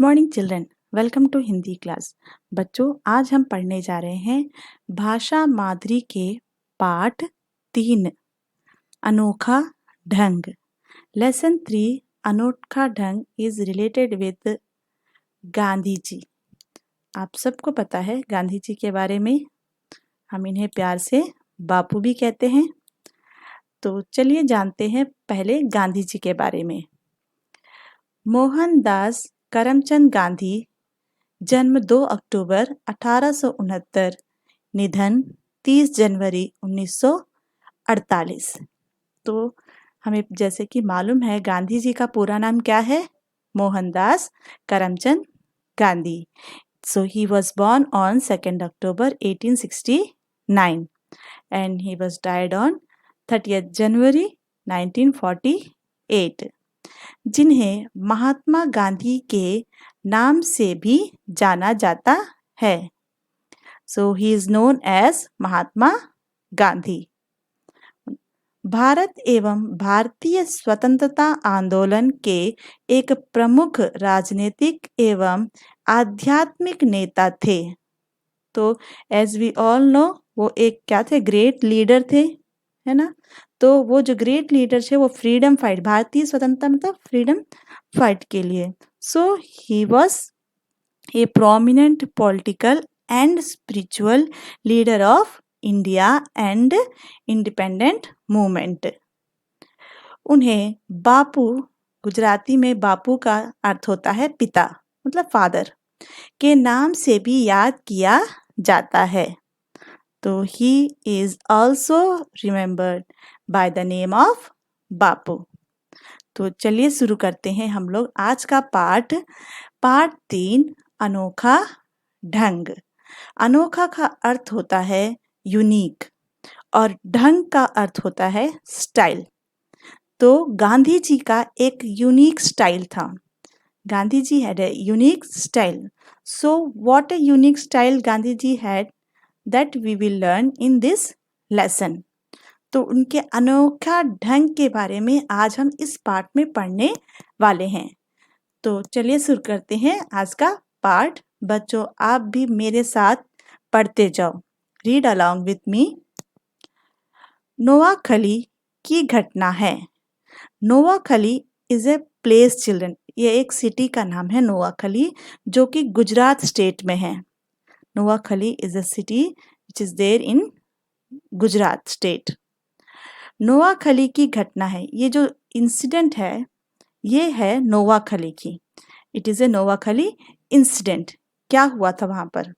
Morning children, welcome to Hindi class. बच्चों, आज हम पढ़ने जा रहे हैं भाषा माधुरी के पाठ 3 अनोखा ढंग। लेसन 3 अनोखा ढंग is related with Gandhi ji. आप सबको पता है गांधी जी के बारे में, हम इन्हें प्यार से बापू भी कहते हैं। तो चलिए जानते हैं पहले गांधी जी के बारे में। मोहनदास करमचंद गांधी, जन्म 2 अक्टूबर 1869, निधन 30 जनवरी 1948। तो हमें जैसे कि मालूम है गांधी जी का पूरा नाम क्या है? Mohandas Karamchand Gandhi. So he was born on 2nd October 1869 and he was died on 30th January 1948। जिन्हें महात्मा गांधी के नाम से भी जाना जाता है। So he is known as Mahatma Gandhi. Bharat एवं भारतीय स्वतंत्रता आंदोलन के एक प्रमुख राजनीतिक एवं आध्यात्मिक नेता थे। तो एज वी ऑल नो वो एक क्या थे? ग्रेट लीडर थे, है ना। तो वो जो ग्रेट लीडर थे वो फ्रीडम फाइट, भारतीय स्वतंत्रता मतलब फ्रीडम फाइट के लिए। So he was a prominent political and spiritual leader of India and independent movement. उन्हें बापू, गुजराती में बापू का अर्थ होता है पिता मतलब फादर, के नाम से भी याद किया जाता है। तो he is also remembered by the name of Bapu. तो चलिए शुरू करते हैं हम लोग आज का पाठ 3 अनोखा ढंग। अनोखा का अर्थ होता है यूनिक और ढंग का अर्थ होता है स्टाइल। तो गांधी जी का एक यूनिक स्टाइल था। Gandhi ji had a unique style. So what a unique style Gandhi ji had that we will learn in this lesson. तो उनके अनोखा ढंग के बारे में आज हम इस पाठ में पढ़ने वाले हैं। तो चलिए शुरू करते हैं आज का पाठ। बच्चों, आप भी मेरे साथ पढ़ते जाओ। Read along with me. Noakhali की घटना है। Noakhali is a place children. ये एक सिटी का नाम है नोआखली, जो कि गुजरात स्टेट में है। Noakhali is a city which is there in Gujarat state. Noakhali की घटना है, ये जो इंसिडेंट है ये है नोआखली की। It is a Noakhali incident. क्या हुआ था वहां पर?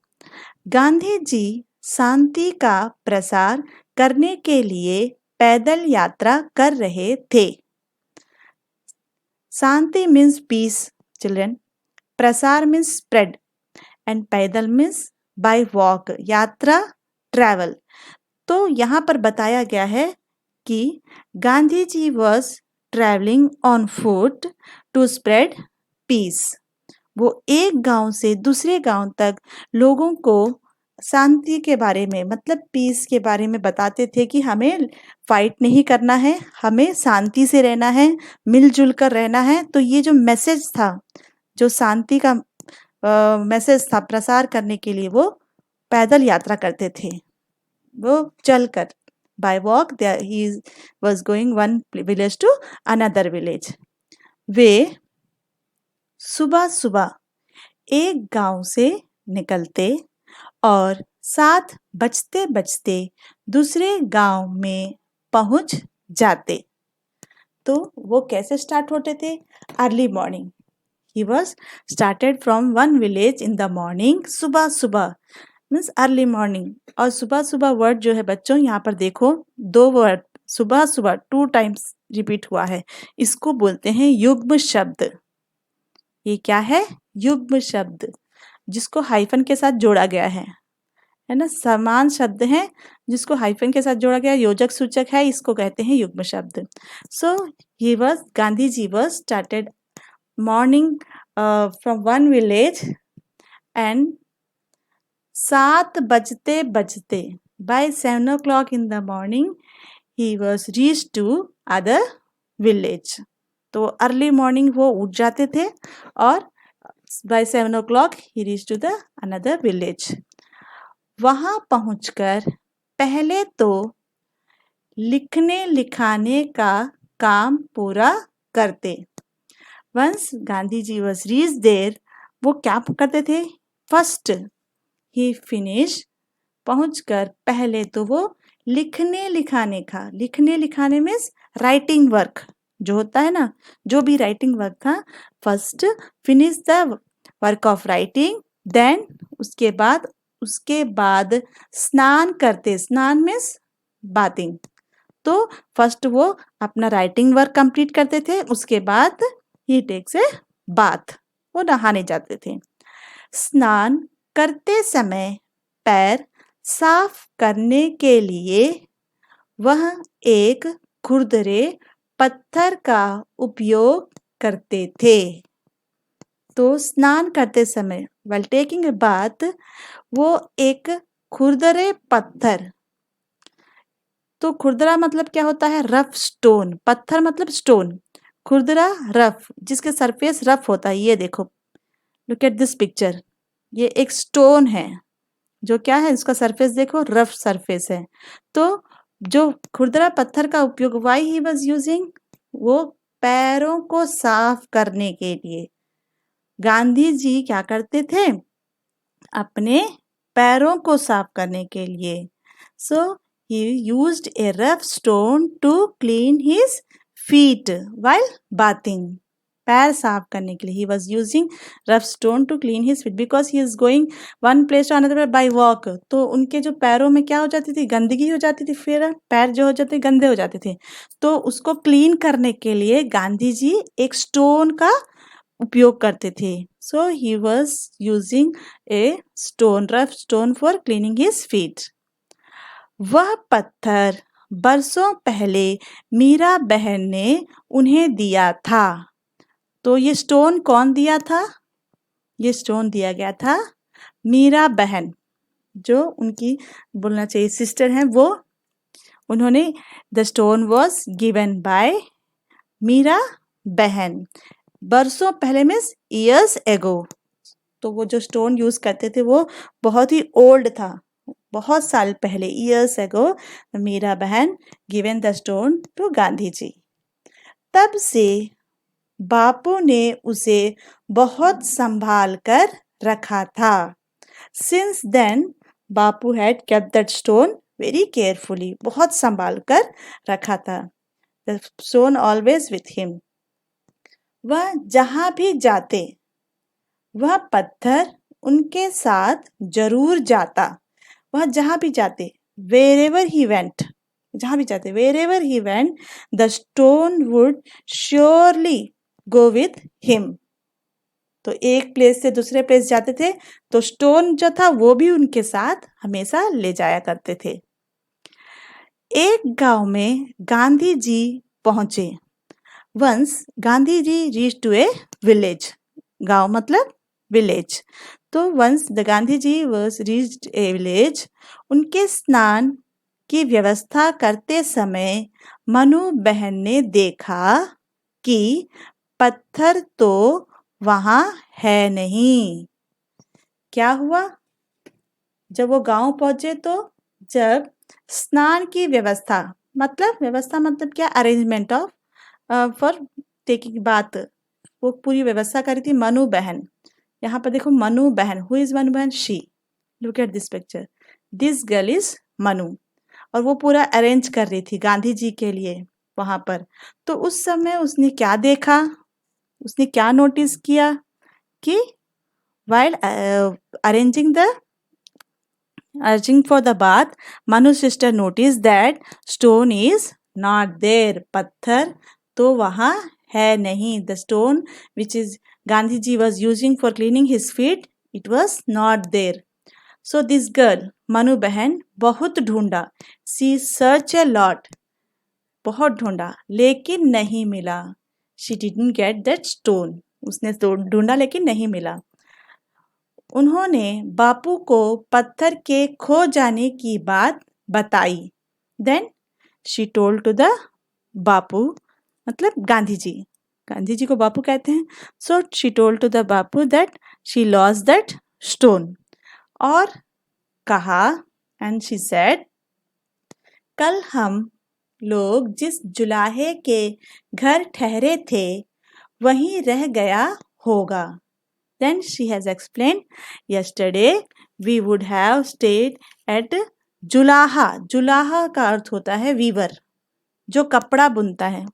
गांधी जी शांति का प्रसार करने के लिए पैदल यात्रा कर रहे थे। Shanti means peace children, prasar means spread and paidal means by walk, yatra travel. तो यहाँ पर बताया गया है कि Gandhi ji was travelling on foot to spread peace. वो एक गांव से दूसरे गांव तक लोगों को शांति के बारे में मतलब पीस के बारे में बताते थे कि हमें फाइट नहीं करना है, हमें शांति से रहना है, मिलजुल कर रहना है। तो ये जो मैसेज था, जो शांति का मैसेज था प्रसार करने के लिए, वो पैदल यात्रा करते थे, वो चलकर by walk he was going one village to another village. वे सुबह सुबह एक गांव से निकलते और 7 बजते बजते दूसरे गांव में पहुंच जाते। तो वो कैसे स्टार्ट होते थे? Early morning. He was started from one village in the morning. सुबह सुबह मीन्स अर्ली मॉर्निंग। और सुबह सुबह वर्ड जो है बच्चों, यहाँ पर देखो 2 वर्ड सुबह सुबह 2 टाइम्स रिपीट हुआ है। इसको बोलते हैं युग्म शब्द। ये क्या है? युग्म शब्द, जिसको हाइफन के साथ जोड़ा गया है ना। समान शब्द है जिसको हाइफन के साथ जोड़ा गया, योजक सूचक है, इसको कहते हैं युग्म शब्द। So he was, Gandhi ji was started morning from one village and 7 बजते बजते by 7 o'clock in the morning he was reach to other village. तो अर्ली मॉर्निंग वो उठ जाते थे और By 7 o'clock he reached to the another village. वहां पहुंचकर पहले तो लिखने लिखाने का काम पूरा करते. Once Gandhi ji was reached there, वो क्या करते थे? First he finished, पहुंचकर पहले तो वो लिखने लिखाने मीन्स राइटिंग वर्क जो होता है ना, जो भी राइटिंग वर्क था, first finish the work of writing, then उसके बाद स्नान करते. स्नान मीन्स बाथिंग. तो फर्स्ट वो अपना राइटिंग वर्क कंप्लीट करते थे, उसके बाद ही टेक्स ए बाथ, वो नहाने जाते थे. स्नान करते समय पैर साफ करने के लिए वह एक खुरदरे पत्थर का उपयोग करते थे. तो स्नान करते समय while taking a bath वो एक खुरदरे पत्थर, तो खुरदरा मतलब क्या होता है? Rough stone. पत्थर मतलब स्टोन. खुरदरा रफ, जिसके सरफेस रफ होता है. ये देखो, लुक एट दिस पिक्चर. ये एक स्टोन है जो क्या है, इसका सरफेस देखो, रफ सरफेस है. तो जो खुरदरा पत्थर का उपयोग व्हाई ही वाज यूजिंग, वो पैरों को साफ करने के लिए. गांधी जी क्या करते थे? अपने पैरों को साफ करने के लिए. सो he used a rough stone to clean his feet while bathing. पैर साफ करने के लिए he was using rough stone to clean his feet because he is going one place to another by walk. तो उनके जो पैरों में क्या हो जाती थी? गंदगी हो जाती थी, फिर पैर जो हो जाते गंदे हो जाते थे. तो उसको क्लीन करने के लिए गांधी जी एक स्टोन का उपयोग करते थे. So he was using a stone, rough stone for cleaning his feet. वह पत्थर बरसों पहले मीरा बहन ने उन्हें दिया था. तो ये स्टोन कौन दिया था? ये स्टोन दिया गया था मीरा बहन, जो उनकी बोलना चाहिए सिस्टर हैं. वो उन्होंने the stone was given by Meera Behn. बरसों पहले मीन्स ईयर्स एगो. तो वो जो स्टोन यूज करते थे वो बहुत ही ओल्ड था, बहुत साल पहले, years ago. Mira Behn given the stone to Gandhi ji. तब से बापू ने उसे बहुत संभाल कर रखा था. Since then Bapu had kept that stone very carefully. बहुत संभाल कर रखा था. The stone always with him. वह जहां भी जाते वह पत्थर उनके साथ जरूर जाता. वह जहां भी जाते, wherever he went, जहां भी जाते, wherever he went, the stone would surely go with him. तो एक प्लेस से दूसरे प्लेस जाते थे तो स्टोन जो था वो भी उनके साथ हमेशा ले जाया करते थे. एक गांव में गांधी जी पहुंचे. Once Gandhi ji reach to a village. गांव मतलब विलेज. तो once the Gandhi ji was reached a village, उनके स्नान की व्यवस्था करते समय मनु बहन ने देखा कि पत्थर तो वहां है नहीं. क्या हुआ? जब वो गांव पहुंचे तो जब स्नान की व्यवस्था मतलब क्या? Arrangement of for taking bath, वो पूरी व्यवस्था करी थी मनु बहन. यहाँ पर देखो मनु बहन. हु इज मनु बहन? She. Look at this picture. This girl is Manu. और वो पूरा अरेंज कर रही थी गांधी जी के लिए वहां पर. तो उस समय उसने क्या देखा, उसने क्या नोटिस किया कि while arranging for the bath, Manu's sister noticed that stone is not there. पत्थर तो वहां है नहीं. The stone which is Gandhi ji was using for cleaning his feet, it was not there. So this girl Manu बहन बहुत ढूंढा. She searched a lot. बहुत ढूंढा लेकिन नहीं मिला. She didn't get that stone. उसने ढूंढा लेकिन नहीं मिला. उन्होंने बापू को पत्थर के खो जाने की बात बताई. Then she told to the बापू मतलब गांधी जी. गांधी जी को बापू कहते हैं. So she told to the Bapu that she lost that stone. और कहा, एंड शी सेड, कल हम लोग जिस जुलाहे के घर ठहरे थे वहीं रह गया होगा. Then she has explained, yesterday we would have stayed at जुलाहा. जुलाहा का अर्थ होता है वीवर, जो कपड़ा बुनता है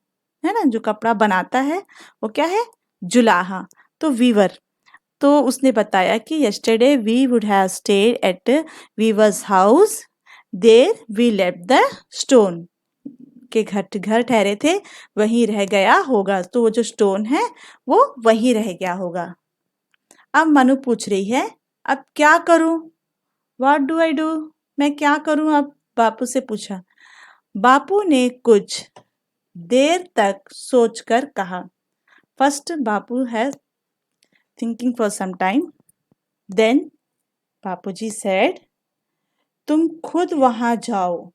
ना, जो कपड़ा बनाता है वो क्या है, जुलाहा. तो वीवर. तो उसने बताया कि yesterday we would have stayed at weaver's house. There we left the stone. के घर ठहरे थे वहीं रह गया होगा. तो वो जो स्टोन है वो वहीं रह गया होगा. अब मनु पूछ रही है, अब क्या करूं? What do I do? मैं क्या करूं? अब बापू से पूछा. बापू ने कुछ देर तक सोचकर कहा. फर्स्ट बापू है thinking for some time. Then Bapuji said, तुम खुद वहां जाओ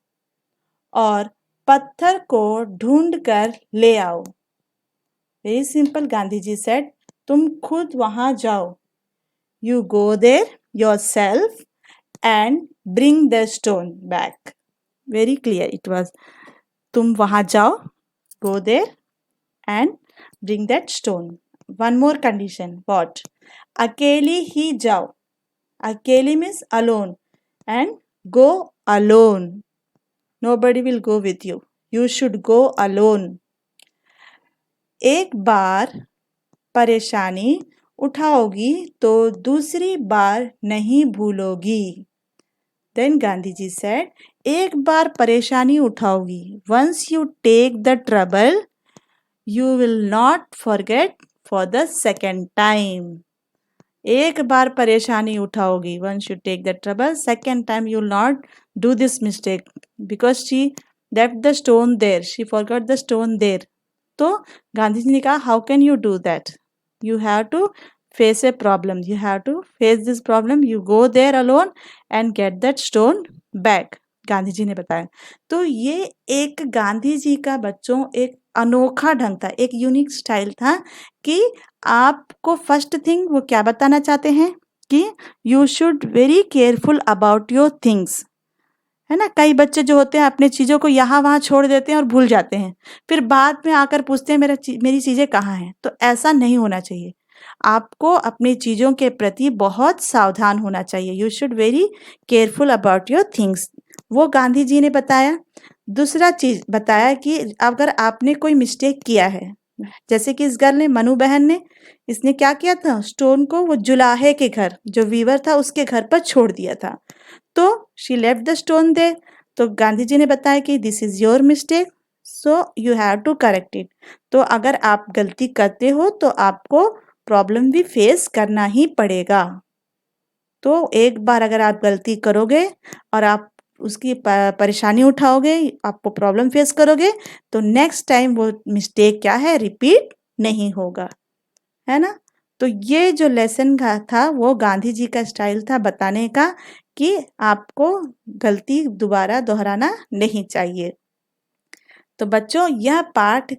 और पत्थर को ढूंढ कर ले आओ. Very simple. Gandhi ji said, तुम खुद वहां जाओ. You go there yourself and bring the stone back. Very clear it was. तुम वहां जाओ, go there and bring that stone. One more condition. What? अकेली ही जाओ. अकेली means alone, and go alone. Nobody will go with you. You should go alone. एक बार परेशानी उठाओगी तो दूसरी बार नहीं भूलोगी. देन गांधी जी सेड, एक बार परेशानी उठाओगी, once you take the trouble you will not forget for the second time. एक बार परेशानी उठाओगी, once you take the trouble, second time you will not do this mistake, because she left the stone there, she forgot the stone there. तो गांधी जी ने कहा, how can you do that? You have to face a problem. You have to face this problem. You go there alone and get that stone back. Gandhi ji ने बताया. तो ये एक गांधी जी का बच्चों एक अनोखा ढंग था, एक यूनिक स्टाइल था कि आपको फर्स्ट थिंग वो क्या बताना चाहते हैं कि you should very careful about your things. है ना, कई बच्चे जो होते हैं अपने चीज़ों को यहाँ वहाँ छोड़ देते हैं और भूल जाते हैं, फिर बाद में आकर पूछते हैं मेरी चीज़ें कहाँ हैं. तो ऐसा नहीं होना चाहिए. आपको अपनी चीज़ों के प्रति बहुत सावधान होना चाहिए. You should very careful about your things. वो गांधी जी ने बताया. दूसरा चीज़ बताया कि अगर आपने कोई मिस्टेक किया है, जैसे कि इस गर्ल ने, मनु बहन ने, इसने क्या किया था, स्टोन को वो जुलाहे के घर, जो वीवर था उसके घर पर छोड़ दिया था. तो she left the stone there. तो गांधी जी ने बताया कि this is your mistake, so you have to correct it. तो अगर आप गलती करते हो तो आपको प्रॉब्लम भी फेस करना ही पड़ेगा. तो एक बार अगर आप गलती करोगे और आप उसकी परेशानी उठाओगे, आपको प्रॉब्लम फेस करोगे, तो नेक्स्ट टाइम वो मिस्टेक क्या है, रिपीट नहीं होगा. है ना. तो ये जो लेसन था वो गांधी जी का स्टाइल था बताने का कि आपको गलती दोबारा दोहराना नहीं चाहिए. तो बच्चों यह पाठ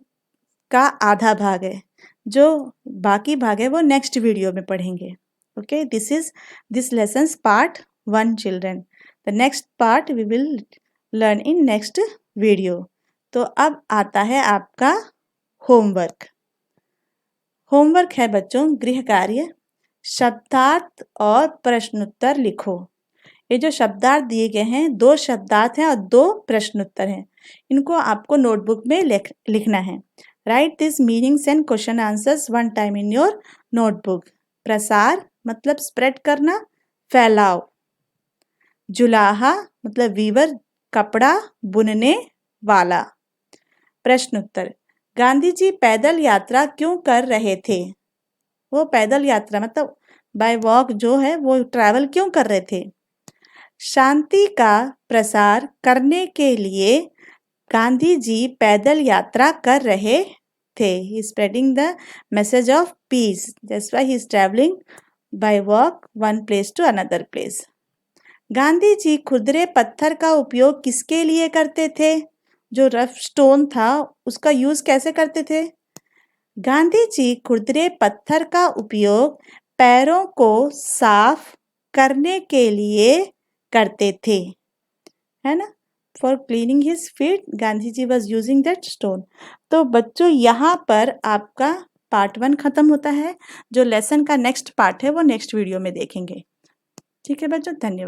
का आधा भाग है, जो बाकी भाग है वो नेक्स्ट वीडियो में पढ़ेंगे. Okay, this lessons part 1 children. The next part we will learn in next video. तो अब आता है आपका होमवर्क. होमवर्क है बच्चों गृह कार्य, शब्दार्थ और प्रश्नोत्तर लिखो. ये जो शब्दार्थ दिए गए हैं, 2 शब्दार्थ हैं और 2 प्रश्नोत्तर हैं. इनको आपको नोटबुक में लिखना है. Right this meanings and question answers 1 time in your notebook. प्रसार मतलब स्प्रेड करना, फैलाव. जुलाहा मतलब वीवर, कपड़ा बुनने वाला. प्रश्नोत्तर, गांधी जी पैदल यात्रा क्यों कर रहे थे? वो पैदल यात्रा मतलब बाय वॉक जो है वो ट्रैवल क्यों कर रहे थे? शांति का प्रसार करने के लिए गांधी जी पैदल यात्रा कर रहे थे. He spreading the message of peace. That's why he is travelling by walk one place to another place. Gandhi ji खुरदरे पत्थर का उपयोग किसके लिए करते थे? जो रफ स्टोन था उसका यूज कैसे करते थे? गांधी जी खुरदरे पत्थर का उपयोग पैरों को साफ करने के लिए करते थे, है ना? For cleaning his feet Gandhi ji was using that stone. तो बच्चों यहाँ पर आपका पार्ट 1 खत्म होता है। जो लेसन का नेक्स्ट पार्ट है वो नेक्स्ट वीडियो में देखेंगे। ठीक है बच्चों, धन्यवाद।